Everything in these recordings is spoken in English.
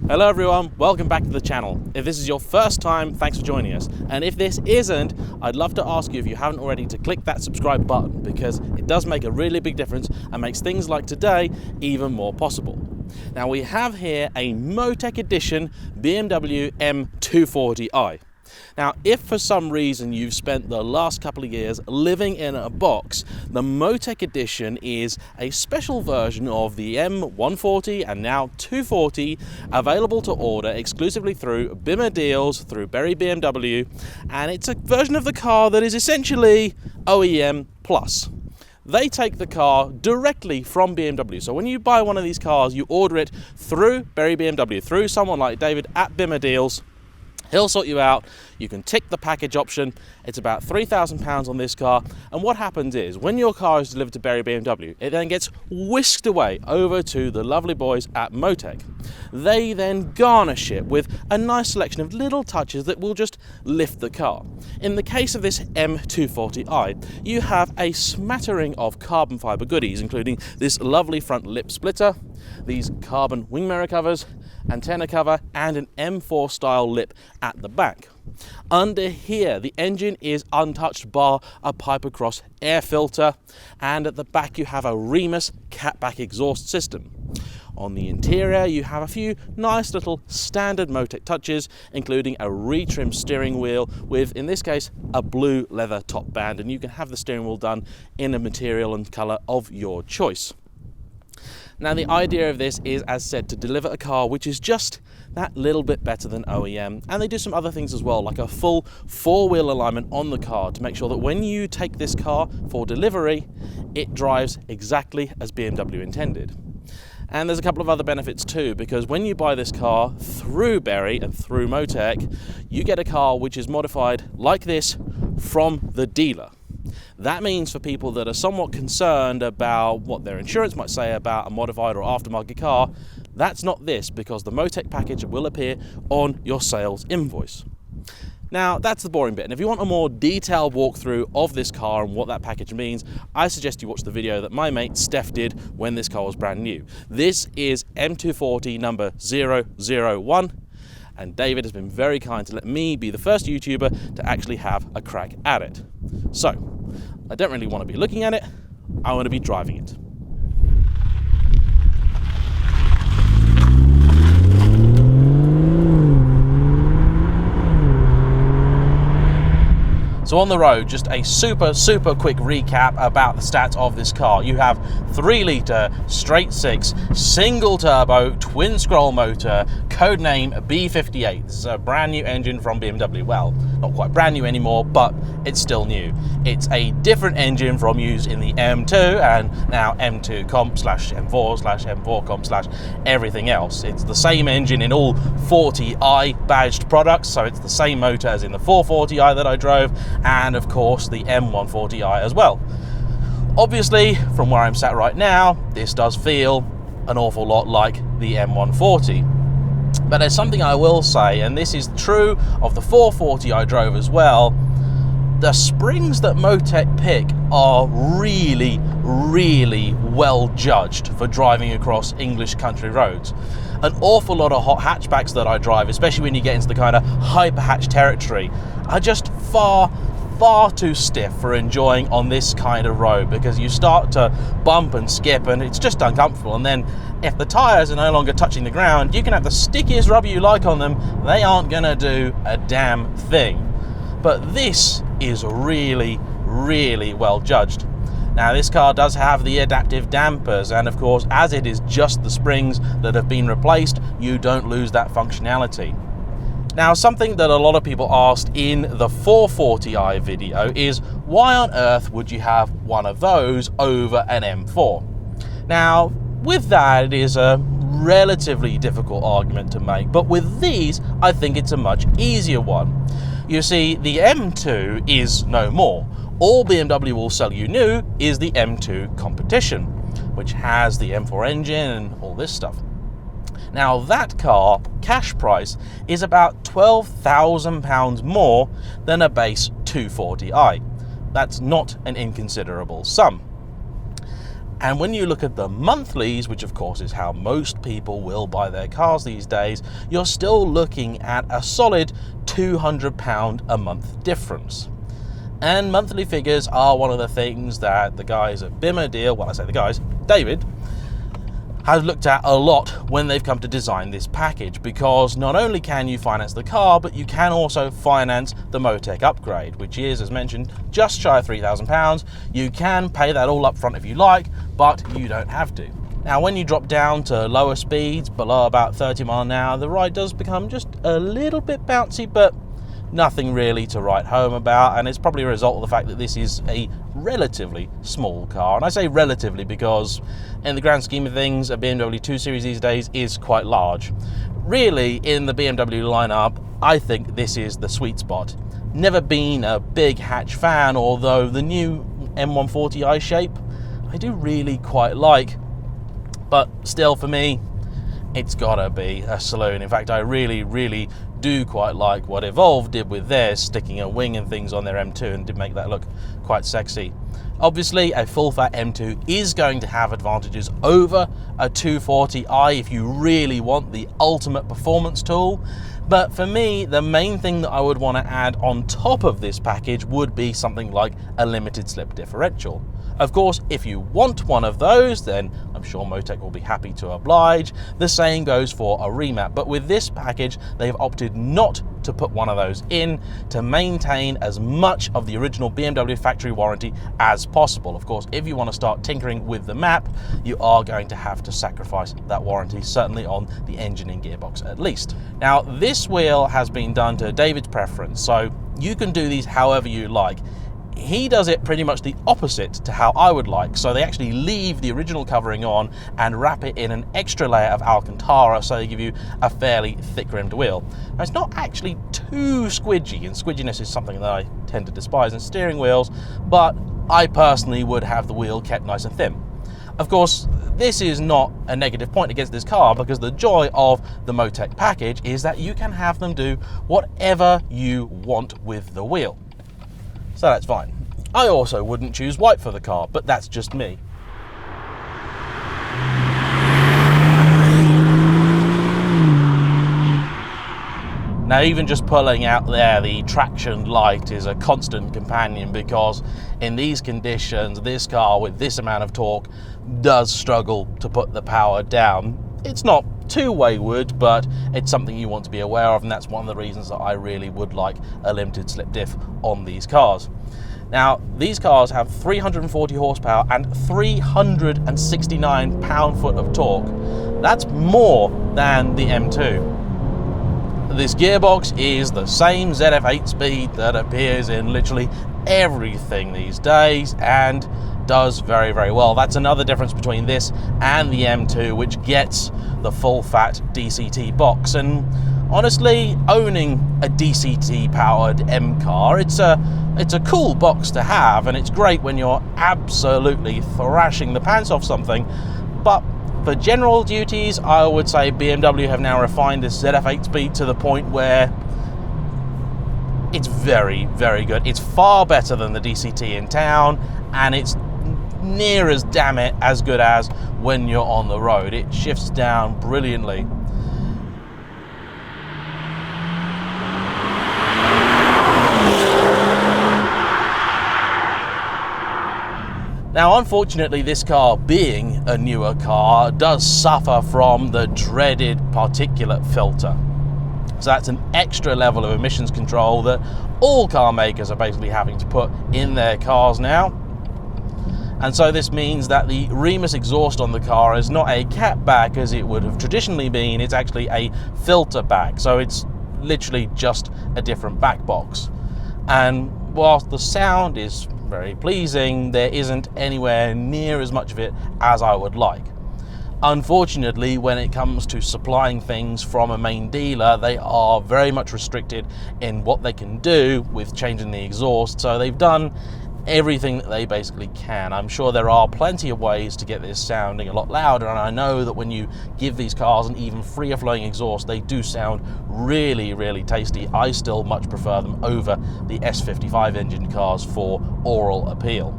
Hello everyone, welcome back to the channel. If this is your first time, thanks for joining us. And if this isn't, I'd love to ask you, if you haven't already, to click that subscribe button, because it does make a really big difference and makes things like today even more possible. Now we have here a Motech Edition BMW M240i. Now, if for some reason you've spent the last couple of years living in a box, the Motech Edition is a special version of the M140 and now 240, available to order exclusively through BIMA deals, through Berry BMW, and it's a version of the car that is essentially OEM plus. They take the car directly from BMW. So when you buy one of these cars, you order it through Berry BMW, through someone like David at BIMA deals. He'll sort you out. You can tick the package option. It's about £3,000 on this car. And what happens is, when your car is delivered to Berry BMW, it then gets whisked away over to the lovely boys at Motech. They then garnish it with a nice selection of little touches that will just lift the car. In the case of this M240i, you have a smattering of carbon fibre goodies, including this lovely front lip splitter, these carbon wing mirror covers, antenna cover, and an M4 style lip at the back. Under here, the engine is untouched bar a pipe across air filter, and at the back you have a Remus catback exhaust system. On the interior, you have a few nice little standard Motech touches, including a retrimmed steering wheel with, in this case, a blue leather top band, and you can have the steering wheel done in a material and colour of your choice. Now, the idea of this is, as said, to deliver a car which is just that little bit better than OEM, and they do some other things as well, like a full four-wheel alignment on the car to make sure that when you take this car for delivery, it drives exactly as BMW intended. And there's a couple of other benefits too, because when you buy this car through Berry and through Motech, you get a car which is modified like this from the dealer. That means for people that are somewhat concerned about what their insurance might say about a modified or aftermarket car, that's not this, because the Motech package will appear on your sales invoice. Now, that's the boring bit, and if you want a more detailed walkthrough of this car and what that package means, I suggest you watch the video that my mate Steph did when this car was brand new. This is M240 number 001. And David has been very kind to let me be the first YouTuber to actually have a crack at it. So, I don't really want to be looking at it, I want to be driving it. So on the road, just a super quick recap about the stats of this car. You have 3-litre straight six single turbo twin scroll motor, codename B58. This is a brand new engine from BMW. Well, not quite brand new anymore, but it's still new. It's a different engine from used in the M2 and now M2 comp / M4 / M4 comp / everything else. It's the same engine in all 40i badged products, so it's the same motor as in the 440i that I drove, and of course the M140i as well. Obviously, from where I'm sat right now, this does feel an awful lot like the M140. But there's something I will say, and this is true of the 440 I drove as well. The springs that Motech pick are really well judged for driving across English country roads. An awful lot of hot hatchbacks that I drive, especially when you get into the kind of hyper hatch territory, are just far too stiff for enjoying on this kind of road, because you start to bump and skip and it's just uncomfortable. And then if the tires are no longer touching the ground, you can have the stickiest rubber you like on them, they aren't gonna do a damn thing. But this is really well judged. Now, this car does have the adaptive dampers, and of course, as it is just the springs that have been replaced, you don't lose that functionality. Now, something that a lot of people asked in the 440i video is, why on earth would you have one of those over an M4? Now, with that, it is a relatively difficult argument to make, but with these, I think it's a much easier one. You see, the M2 is no more. All BMW will sell you new is the M2 competition, which has the M4 engine and all this stuff. Now, that car, cash price, is about £12,000 more than a base 240i. That's not an inconsiderable sum. And when you look at the monthlies, which of course is how most people will buy their cars these days, you're still looking at a solid £200 a month difference. And monthly figures are one of the things that the guys at BMW, well, I say the guys, David, has looked at a lot when they've come to design this package, because not only can you finance the car, but you can also finance the Motech upgrade, which is, as mentioned, just shy of £3,000. You can pay that all up front if you like, but you don't have to. Now, when you drop down to lower speeds, below about 30 miles an hour, the ride does become just a little bit bouncy, but nothing really to write home about, and it's probably a result of the fact that this is a relatively small car. And I say relatively because in the grand scheme of things, a BMW 2 Series these days is quite large. Really, in the BMW lineup, I think this is the sweet spot. Never been a big hatch fan, although the new M140i shape I do really quite like, but still for me, it's gotta be a saloon. In fact, I really do quite like what Evolve did with theirs, sticking a wing and things on their M2, and did make that look quite sexy. Obviously, a full-fat M2 is going to have advantages over a 240i if you really want the ultimate performance tool. But for me, the main thing that I would want to add on top of this package would be something like a limited slip differential. Of course, if you want one of those, then I'm sure Motech will be happy to oblige. The same goes for a remap, but with this package, they've opted not to put one of those in to maintain as much of the original BMW factory warranty as possible. Of course, if you want to start tinkering with the map, you are going to have to sacrifice that warranty, certainly on the engine and gearbox at least. Now, this wheel has been done to David's preference, so you can do these however you like. He does it pretty much the opposite to how I would like, so they actually leave the original covering on and wrap it in an extra layer of Alcantara, so they give you a fairly thick rimmed wheel. Now, it's not actually too squidgy, and squidginess is something that I tend to despise in steering wheels, but I personally would have the wheel kept nice and thin. Of course, this is not a negative point against this car, because the joy of the Motech package is that you can have them do whatever you want with the wheel. So that's fine. I also wouldn't choose white for the car, but that's just me. Now, even just pulling out there, the traction light is a constant companion, because in these conditions, this car with this amount of torque does struggle to put the power down. It's not too wayward, but it's something you want to be aware of, and that's one of the reasons that I really would like a limited slip diff on these cars. Now, these cars have 340 horsepower and 369 pound-foot of torque. That's more than the M2. This gearbox is the same ZF 8-speed that appears in literally everything these days, and does very well. That's another difference between this and the M2, which gets the full fat DCT box. And honestly, owning a DCT powered M car, it's a cool box to have, and it's great when you're absolutely thrashing the pants off something. But for general duties, I would say BMW have now refined this ZF 8-speed to the point where it's very good. It's far better than the DCT in town, and it's near as damn it as good as when you're on the road. It shifts down brilliantly. Now, unfortunately, this car, being a newer car, does suffer from the dreaded particulate filter. So that's an extra level of emissions control that all car makers are basically having to put in their cars now. And so this means that the Remus exhaust on the car is not a cat back as it would have traditionally been, it's actually a filter back. So it's literally just a different back box. And whilst the sound is very pleasing, there isn't anywhere near as much of it as I would like. Unfortunately, when it comes to supplying things from a main dealer, they are very much restricted in what they can do with changing the exhaust, so they've done everything that they basically can. I'm sure there are plenty of ways to get this sounding a lot louder, and I know that when you give these cars an even freer flowing exhaust, they do sound really tasty. I still much prefer them over the S55 engine cars for oral appeal.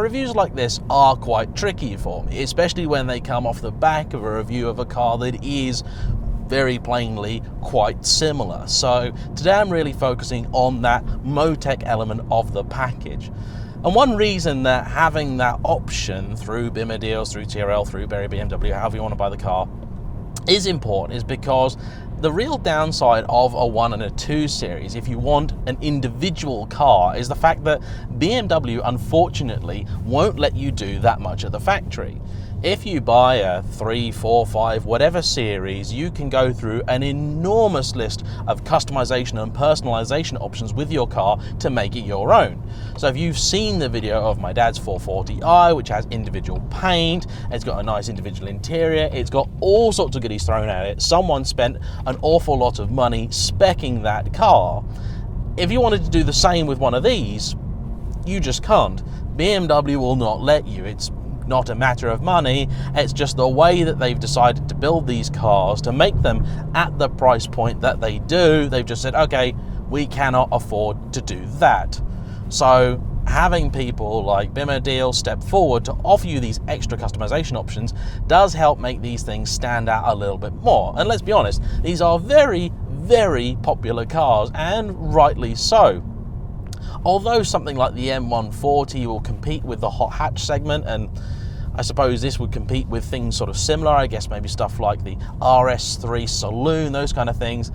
reviews like this are quite tricky for me, especially when they come off the back of a review of a car that is very plainly quite similar. So today I'm really focusing on that Motech element of the package. And one reason that having that option through BIMA deals, through TRL, through Berry BMW, however you want to buy the car, is important is because the real downside of a 1 and a 2 series, if you want an individual car, is the fact that BMW unfortunately won't let you do that much at the factory. If you buy a 3, 4, 5, whatever series, you can go through an enormous list of customization and personalization options with your car to make it your own. So if you've seen the video of my dad's 440i, which has individual paint, it's got a nice individual interior, it's got all sorts of goodies thrown at it. Someone spent an awful lot of money speccing that car. If you wanted to do the same with one of these, you just can't. BMW will not let you. It's not a matter of money, it's just the way that they've decided to build these cars to make them at the price point that they do. They've just said, okay, we cannot afford to do that. So having people like BIMA deals step forward to offer you these extra customization options does help make these things stand out a little bit more. And let's be honest, these are very, very popular cars, and rightly so. Although something like the M140 will compete with the hot hatch segment, and I suppose this would compete with things sort of similar, I guess maybe stuff like the RS3 Saloon, those kind of things,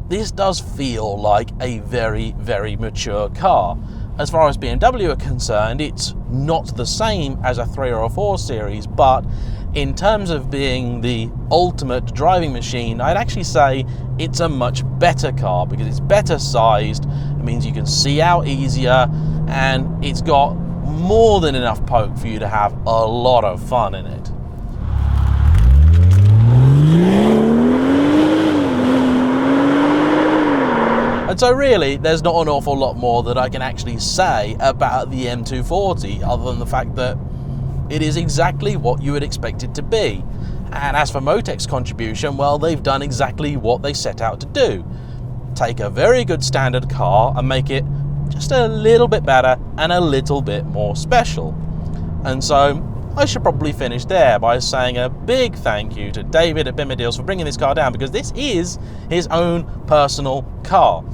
this does feel like a very, very mature car. As far as BMW are concerned, it's not the same as a 3 or a 4 series, but in terms of being the ultimate driving machine, I'd actually say it's a much better car because it's better sized. It means you can see out easier, and it's got more than enough poke for you to have a lot of fun in it. And so really, there's not an awful lot more that I can actually say about the M240, other than the fact that it is exactly what you would expect it to be. And as for Motech's contribution, well, they've done exactly what they set out to do. Take a very good standard car and make it just a little bit better and a little bit more special. And so I should probably finish there by saying a big thank you to David at BIMA Deals for bringing this car down, because this is his own personal car.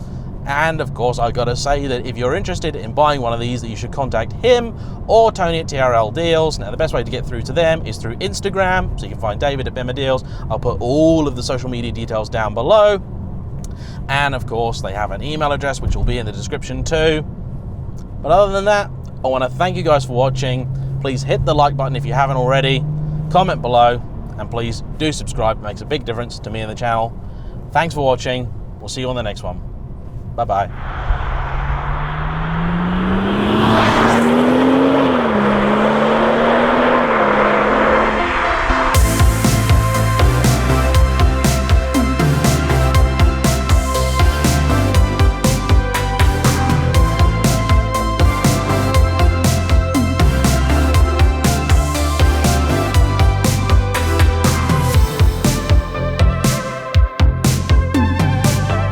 And of course, I've got to say that if you're interested in buying one of these, that you should contact him or Tony at TRL Deals. Now, the best way to get through to them is through Instagram, so you can find David at BIMA Deals. I'll put all of the social media details down below. And of course, they have an email address, which will be in the description too. But other than that, I want to thank you guys for watching. Please hit the like button if you haven't already, comment below, and please do subscribe. It makes a big difference to me and the channel. Thanks for watching. We'll see you on the next one. Bye-bye.